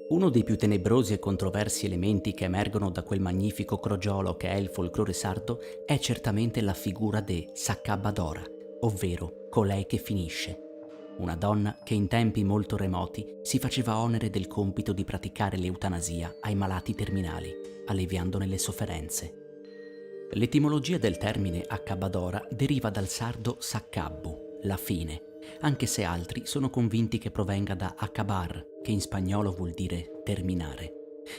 Uno dei più tenebrosi e controversi elementi che emergono da quel magnifico crogiolo che è il folklore sardo è certamente la figura de Saccabadora, ovvero colei che finisce. Una donna che in tempi molto remoti si faceva onere del compito di praticare l'eutanasia ai malati terminali, alleviandone le sofferenze. L'etimologia del termine Accabadora deriva dal sardo Saccabbu, la fine, anche se altri sono convinti che provenga da acabar, che in spagnolo vuol dire terminare.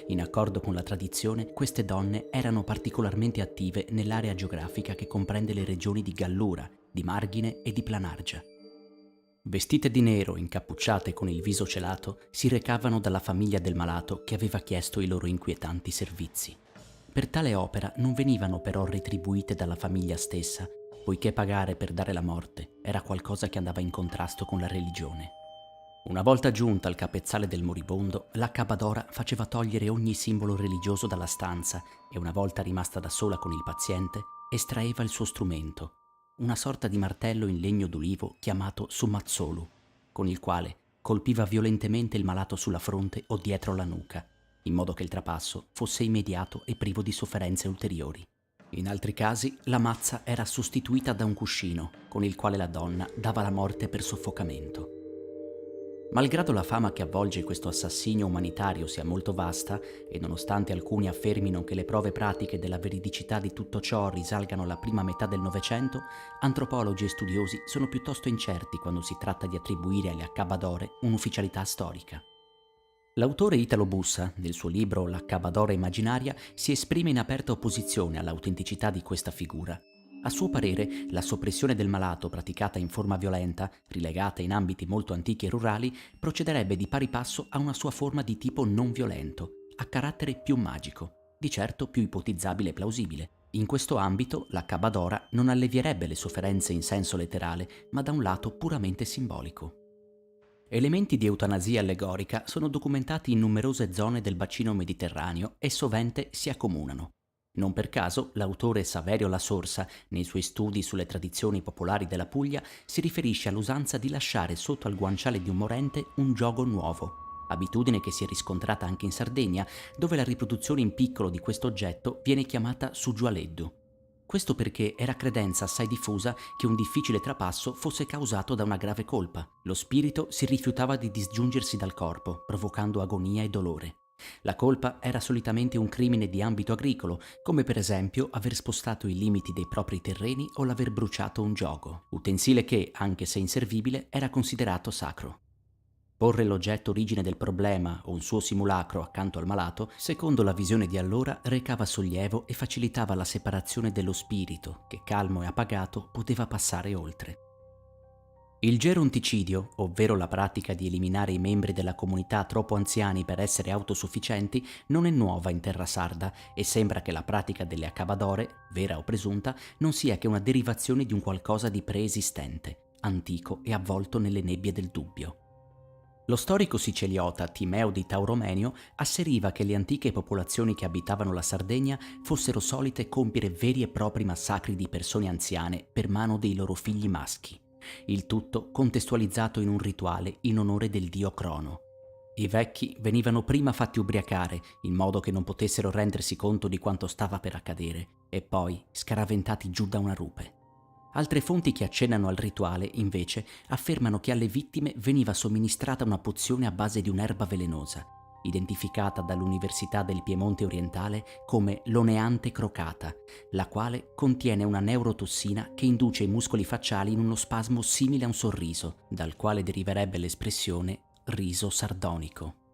In accordo con la tradizione, queste donne erano particolarmente attive nell'area geografica che comprende le regioni di Gallura, di Marghine e di Planargia. Vestite di nero, incappucciate con il viso celato, si recavano dalla famiglia del malato che aveva chiesto i loro inquietanti servizi. Per tale opera non venivano però retribuite dalla famiglia stessa, poiché pagare per dare la morte era qualcosa che andava in contrasto con la religione. Una volta giunta al capezzale del moribondo, la Cabadora faceva togliere ogni simbolo religioso dalla stanza e una volta rimasta da sola con il paziente, estraeva il suo strumento, una sorta di martello in legno d'olivo chiamato sumazzolu, con il quale colpiva violentemente il malato sulla fronte o dietro la nuca, in modo che il trapasso fosse immediato e privo di sofferenze ulteriori. In altri casi la mazza era sostituita da un cuscino, con il quale la donna dava la morte per soffocamento. Malgrado la fama che avvolge questo assassinio umanitario sia molto vasta, e nonostante alcuni affermino che le prove pratiche della veridicità di tutto ciò risalgano alla prima metà del Novecento, antropologi e studiosi sono piuttosto incerti quando si tratta di attribuire alle Accabadore un'ufficialità storica. L'autore Italo Bussa, nel suo libro La Cabadora immaginaria, si esprime in aperta opposizione all'autenticità di questa figura. A suo parere, la soppressione del malato praticata in forma violenta, rilegata in ambiti molto antichi e rurali, procederebbe di pari passo a una sua forma di tipo non violento, a carattere più magico, di certo più ipotizzabile e plausibile. In questo ambito, la Cabadora non allevierebbe le sofferenze in senso letterale, ma da un lato puramente simbolico. Elementi di eutanasia allegorica sono documentati in numerose zone del bacino mediterraneo e sovente si accomunano. Non per caso l'autore Saverio La Sorsa, nei suoi studi sulle tradizioni popolari della Puglia, si riferisce all'usanza di lasciare sotto al guanciale di un morente un giogo nuovo, abitudine che si è riscontrata anche in Sardegna, dove la riproduzione in piccolo di questo oggetto viene chiamata sugiualeddu. Questo perché era credenza assai diffusa che un difficile trapasso fosse causato da una grave colpa. Lo spirito si rifiutava di disgiungersi dal corpo, provocando agonia e dolore. La colpa era solitamente un crimine di ambito agricolo, come per esempio aver spostato i limiti dei propri terreni o l'aver bruciato un giogo, utensile che, anche se inservibile, era considerato sacro. Porre l'oggetto origine del problema o un suo simulacro accanto al malato, secondo la visione di allora, recava sollievo e facilitava la separazione dello spirito, che calmo e appagato poteva passare oltre. Il geronticidio, ovvero la pratica di eliminare i membri della comunità troppo anziani per essere autosufficienti, non è nuova in terra sarda e sembra che la pratica delle accabadore, vera o presunta, non sia che una derivazione di un qualcosa di preesistente, antico e avvolto nelle nebbie del dubbio. Lo storico siciliota Timeo di Tauromenio asseriva che le antiche popolazioni che abitavano la Sardegna fossero solite compiere veri e propri massacri di persone anziane per mano dei loro figli maschi, il tutto contestualizzato in un rituale in onore del dio Crono. I vecchi venivano prima fatti ubriacare, in modo che non potessero rendersi conto di quanto stava per accadere, e poi scaraventati giù da una rupe. Altre fonti che accennano al rituale, invece, affermano che alle vittime veniva somministrata una pozione a base di un'erba velenosa, identificata dall'Università del Piemonte Orientale come l'oneante crocata, la quale contiene una neurotossina che induce i muscoli facciali in uno spasmo simile a un sorriso, dal quale deriverebbe l'espressione riso sardonico.